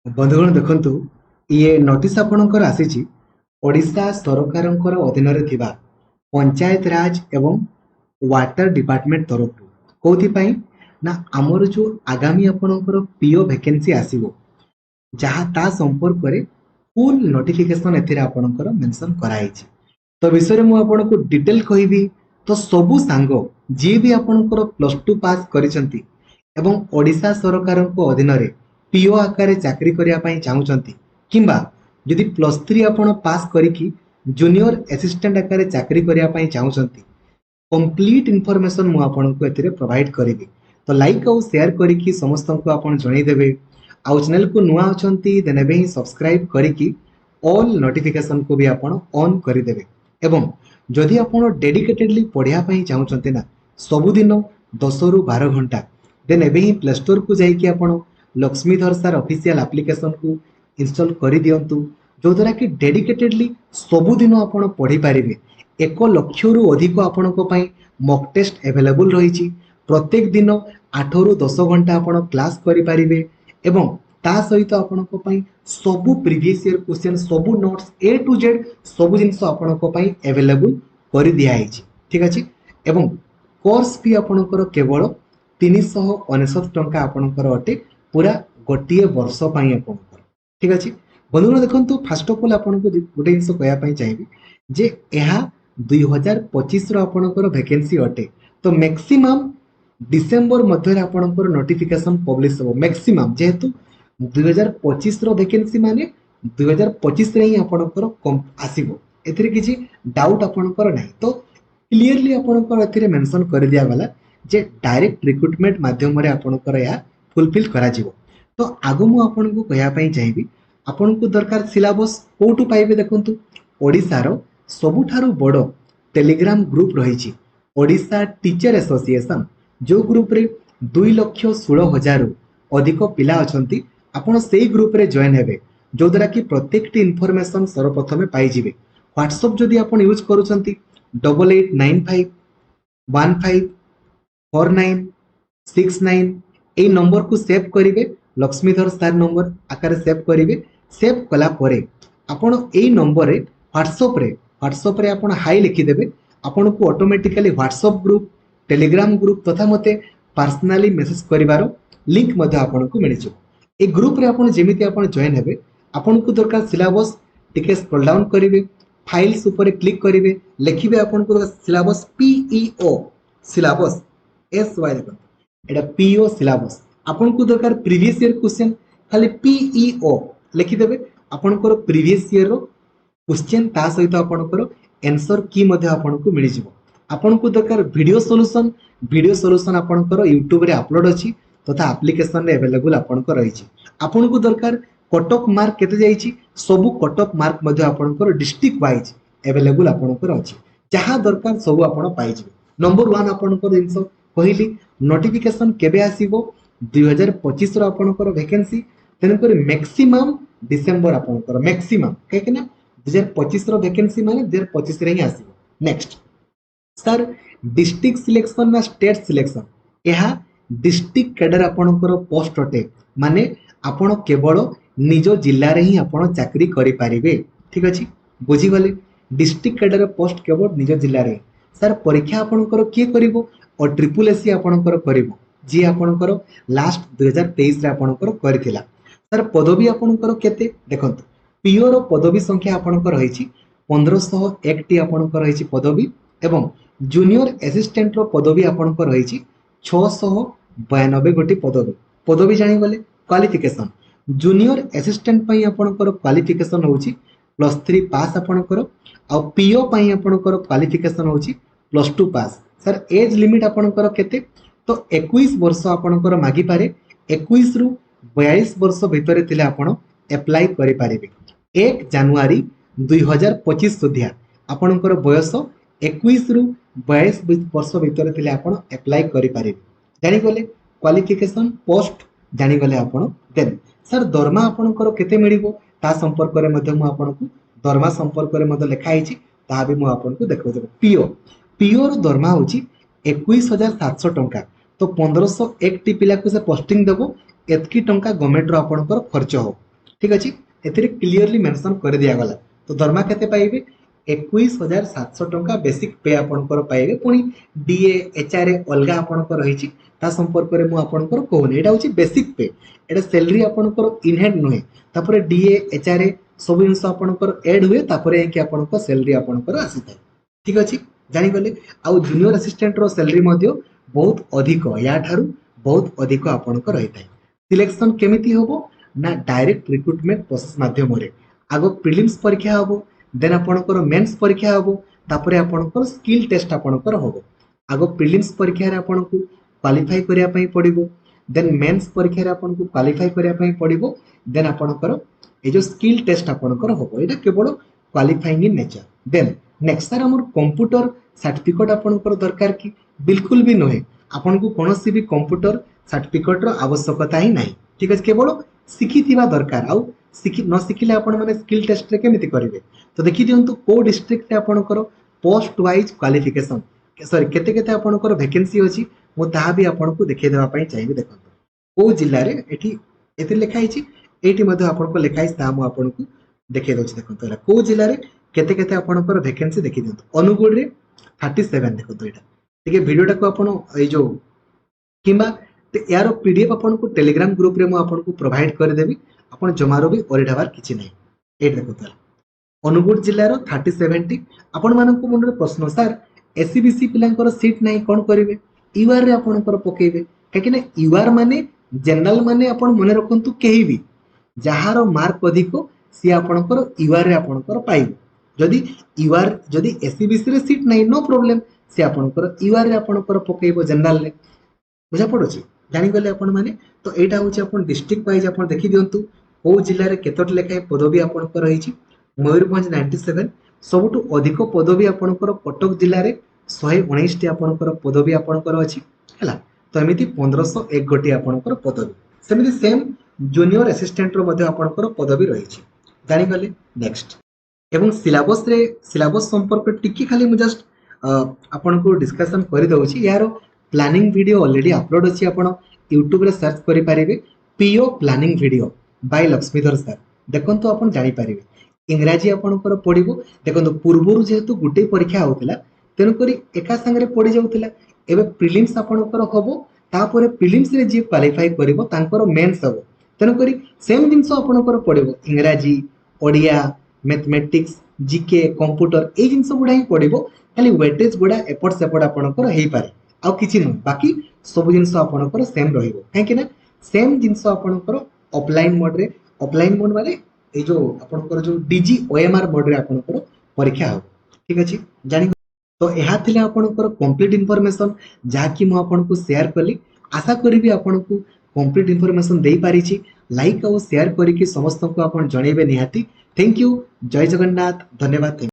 बंधुगण देखंतु ये नोटिस आपणकर आसीची ओडिशा सरकारंकर अधीन थिबा पंचायत राज एवं वाटर डिपार्टमेंट तरफ कोथि पई ना हमर जो आगामी आपणकर पीओ वैकेंसी आसीबो जहाँ ता संपर्क रे फुल नोटिफिकेशन एथिरे आपणकर मेंशन कराइछि। तो विषय मु आपनको डिटेल कहबी। तो सबु सांग जी भी आपणकर प्लस टू पास करिसंती एवं ओडिशा सरकारंक अधीन रे पीओ आकार चाकरी करिया पई चाहुचंती किंबा यदि प्लस थ्री आपण पास करिकी जूनियर असिस्टेंट आकार चाकरी करिया पई चाहुचंती कंप्लीट इनफॉरमेशन मु आपनको एथिरे प्रोवाइड करिबी। तो लाइक और शेयर करिकी समस्त को आपण जणै देबे। आउ चैनल को नुआ अछंती देन एबे ही सब्सक्राइब करिकी ऑल नोटिफिकेशन को भी आपण ऑन करि देबे। एवं जदि आपण डेडिकेटेडली पढ़िया पई चाहुचंती ना सबुदिन 10 रु 12 घंटा देन एबे ही प्ले स्टोर को जाइकी आपण लक्ष्मीधर सर ऑफिशियल एप्लिकेशन को इंस्टॉल करि दियंतु जो द्वारा कि डेडिकेटेडली सबुदिन आपण पढ़ी पारिबे। 1 लक्ष रु अधिक आपणक पई मॉक टेस्ट अवेलेबल रहिछि। प्रत्येक दिन 8 रु 10 घंटा आपण क्लास करि पारिबे एवं ता सहित आपणक पई सबु प्रीवियस ईयर क्वेश्चन सबु नोट्स ए टू जेड सबु जिंस आपणक पई अवेलेबल करि दिया आइछि। ठीक अछि एवं कोर्स फी आपणकर केवल 399 टंका आपणकर अटे पूरा गोटिए वर्ष पई आपणकर। ठीक अछि बंधुगण देखंतु फास्ट ऑफ ऑल आपनको गोटे जिंस कहया पई चाहिबी जे एहा 2025 रो आपणकर वैकेंसी अटे। तो मैक्सिमम डिसेंबर मध्य आपणकर नोटिफिकेशन पब्लिश हो मैक्सिमम जेहेतु 2025 रो वैकेंसी माने 2025 रे ही आपणकर आसीबो एथिरे किछि डाउट आपणकर नाही। तो क्लियरली आपणकर एथिरे मेंशन कर दिया गला जे डायरेक्ट रिक्रूटमेंट माध्यम रे आपणकर या फुलफिल करा जिवो। तो आगो मु आपनको कहया पई चाहिबी आपनको दरकार सिलेबस कोठु पाइबे। देखंतु ओडिसा रो सबुठारु बड़ टेलीग्राम ग्रुप रही ओडिशा टीचर एसोसिएशन जो ग्रुप रे 2,16,000 अधिक पिला अछंती आपण सेही ग्रुप रे जॉइन हेबे जो द्वारा कि प्रत्येक टी इन्फॉर्मेशन सर्वप्रथमे पाई जिवे। व्हाट्सएप जदि आपण यूज करूछंती 8895 154969 ए नंबर को सेव करिवे लक्ष्मीधर स्टार नंबर आकार सेव करिवे। सेव कला परे आपण ए नंबर रे व्हाट्सएप रे आपण हाई लिखि देबे आपण को automatically WhatsApp group Telegram group तथा मते पर्सनली मेसेज करिवारो लिंक मध्ये आपण को मिल जिवो। ए ग्रुप रे आपण जेमिति आपण जॉइन हेबे आपण को दरकार सिलेबस टिके स्क्रॉल डाउन करिवे फाइल्स ऊपर क्लिक करिवे लिखिबे आपण को syllabus PEO syllabus S Y देखो एटा पीईओ सिलेबस आपण को दरकार प्रीवियस ईयर क्वेश्चन खाली पीईओ लिखि देबे आपण को प्रीवियस ईयर रो क्वेश्चन ता सहित आपण को आंसर की मध्ये आपण को मिल जिवो। आपण को दरकार वीडियो सॉल्यूशन आपण को YouTube रे अपलोड अछि तथा एप्लिकेशन रे अवेलेबल आपण को रही छी। आपण को दरकार कट ऑफ मार्क केते जाईची सब कट ऑफ मार्क मध्ये आपण को डिस्ट्रिक्ट वाइज अवेलेबल आपण को अछि जहां दरकार सब आपण पाई जिवे। नंबर 1 आपण को जिंस कहली नोटिफिकेशन केबे आसीबो 2025 रो आपण को वैकेंसी तेन कर मैक्सिमम डिसेंबर आपण को मैक्सिमम कहे ना 2025 रो वैकेंसी माने 2025 रे ही आसीबो। नेक्स्ट सर डिस्ट्रिक्ट सिलेक्शन ना स्टेट सिलेक्शन यह डिस्ट्रिक्ट कैडर आपणकर पोस्ट अटे माने आपण केवल निज जिल्ला रे ही आपण चाकरी करि पारिबे। ठीक अछि बुझी गले डिस्ट्रिक्ट कैडर पोस्ट केवल निज जिल्ला रे। सर परीक्षा आपणकर के करिवो और ट्रिपल एससी आपणकर करिवो जी आपणकर लास्ट 2023 रे आपणकर करथिला। सर पदवी आपणकर केते देखंतु पीओ रो पदवी संख्या आपणकर रहिछि 1501 टी आपणकर रहिछि पदवी एवं जूनियर असिस्टेंट रो पदवी आपणकर रहिछि 692 गोटी पदवी जानि गले। क्वालिफिकेशन जूनियर असिस्टेंट पई आपणकर क्वालिफिकेशन होछि +3 पास आपणकर आ पीओ पई आपणकर क्वालिफिकेशन होछि +2 पास। सर एज लिमिट आपणकर केते तो 21 वर्ष आपणकर मागी पारे 21 रु 42 वर्ष भितरे थिले आपण अप्लाई करि पारिबे। 1 जनवरी 2025 सुधिया आपणकर बयस 21 रु 22 वर्ष भितरे थिले आपण अप्लाई करि पारिबे। जानि गले क्वालिफिकेशन पोस्ट जानि गले आपण देन सर दरमा आपणकर केते मिलिबो ता संपर्क रे मध्ये मु आपणकु दरमा संपर्क रे मध्ये लिखा आइछि ता भी मु आपणकु देखौ देबो। पीओ रो दरमा होछि 21700 टंका। तो 1501 टी पिला को से पोस्टिंग देबो एतकी टंका गवर्नमेंट रो आपणकर खर्च हो ठीक अच्छे एथिरे क्लियरली मेंशन कर दिया गला। तो दरमा केते पाइबे 21,700 टंका बेसिक पे आपनकर पाइबे। पुनी डीए एचआरए अलगा आपनकर रहिछि ता संपर्क रे मु आपनकर कहूनी एटा होछि बेसिक पे। एटा सैलरी आपनकर इन हैंड नुहे तापरे डीए एचआरए सब जिनस आपनकर ऐड हुए तापरे कि आपनकर सैलरी आपनकर आसीଥାଏ। ठीक अछि जानि गले। आउ जूनियर असिस्टेंट रो सैलरी मध्ये बहुत अधिक या ठारू बहुत अधिक आपनकर रहिଥାଏ। सिलेक्शन केमिति होबो ना डायरेक्ट रिक्रुटमेंट प्रोसेस माध्यम रे आगो प्रिलिम्स परीक्षा होबो देन आपनकर मेंस परीक्षा होबो तापरे आपनकर स्किल टेस्ट आपनकर होबो। आगो प्रिलिम्स परीक्षा रे आपनको क्वालिफाई करिया पई पड़िबो देन मेंस परीक्षा रे आपनको क्वालिफाई करिया पई पड़िबो देन आपनकर ए जो स्किल टेस्ट आपनकर होबो एटा केवल qualifying in nature. Then next sir हमर कंप्यूटर सर्टिफिकेट आपनकर दरकार कि बिल्कुल भी नहे आपनको कोनोसी भी कंप्यूटर सर्टिफिकेट रो आवश्यकता ही नाही। ठीक अछि केवल शिखिथिबा दरकार आउ शिखि न शिखिले आपण माने स्किल टेस्ट रे केमिति करिवे। तो देखि दियंतु को डिस्ट्रिक्ट रे आपनकर पोस्ट वाइज क्वालिफिकेशन सॉरी केते केते आपनकर वैकेंसी अछि मु ताहा भी आपनको देखै देबा पई चाहिबे। देखंतु को जिल्ला रे एठी एते लिखा हिछि एठी मध्ये आपनको लिखा हिछि ता मु आपनको देखै दोछि। देखंतु एला को जिल्ला रे केते केते आपनकर वैकेंसी देखि दियंतु। अनुगुळ रे 37 देखंतु एटा ठीक है। वीडियो टाको आपण ए जो किंबा यार पीडीएफ आपको टेलीग्राम ग्रुप रे मु आपको प्रोवाइड कर देबी आपण जमारो भी ओरिढाबार किछि नै। ए देखो अनुगुळ जिल्लार 37 टी आपण मानक मन रे प्रश्न सर एससीबीसी पिलांकर सीट नाही कोन करिवे यूआर रे आपनकर पकेइबे काकिना यूआर माने जनरल माने आपण मने रखंतु केही भी जहार मार्क अधिक सी आपनकर यूआर रे आपनकर पाइबो। जदि यूआर जदि एससीबीसी रे सीट नाही नो प्रॉब्लम सी आपनकर यूआर रे आपनकर पकेइबो जनरल रे बुझा पड़ुछि जानि गले आपण माने। तो एटा होछि आपण डिस्ट्रिक्ट वाइज आपण देखि दियंतु को जिल्ला रे केतोट लेखाय पदवी आपनकर रहिछि। मयूरभंज 97 सबटु अधिक पदवी आपनकर कटक जिल्ला रे 119 टी आपनकर पदवी आपनकर अछि हला। तो एमिति 1501 गोटी आपनकर पदवी सेमिति सेम जूनियर असिस्टेंट रो मध्ये आपनकर पदवी रहिछि जानि गले। नेक्स्ट एवं सिलेबस संपर्क टिकी खाली मु जस्ट आपनको डिस्कशन करि दउछि। यार प्लानिंग वीडियो ऑलरेडी अपलोड अछि आपण YouTube रे सर्च करि पारिबे PO planning video by Laxmidhar sir देखंतु आपण जानि पारिबे। इंग्रजी आपणकर पढिबो देखंतु पूर्वरु जेहेतु गुटे परीक्षा होतिला तेनु करी एका संगरे पढि जाउतिला एबे प्रिलिम्स आपणकर होबो तापरे प्रिलिम्स रे जे क्वालिफाई करिवो तांकर मेंस होबो तेनु करी सेम जिंस आपणकर पढिबो इंग्रजी ओडिया मैथमेटिक्स जीके कंप्यूटर ए जिंस गुडा ही पढिबो खाली वेटेज गुडा एपट सेपट आपणकर हेई पारे आउ किछि न बाकी सब जिंस आपणकर सेम रहिबो काहे ना सेम जिंस आपणकर ऑफलाइन मोड माने ए जो आपणकर जो डीजी ओएमआर मोड रे आपणकर परीक्षा हो। ठीक अछि जानि तो एहा थिले आपणकर कंप्लीट इंफॉर्मेशन जहा कि मु आपनको शेयर कली। आशा करिबी आपनको कंप्लीट इंफॉर्मेशन देई पारि छी। लाइक और शेयर करिकि समस्त को आपण जणेबे निहाती। थैंक यू जय जगन्नाथ धन्यवाद।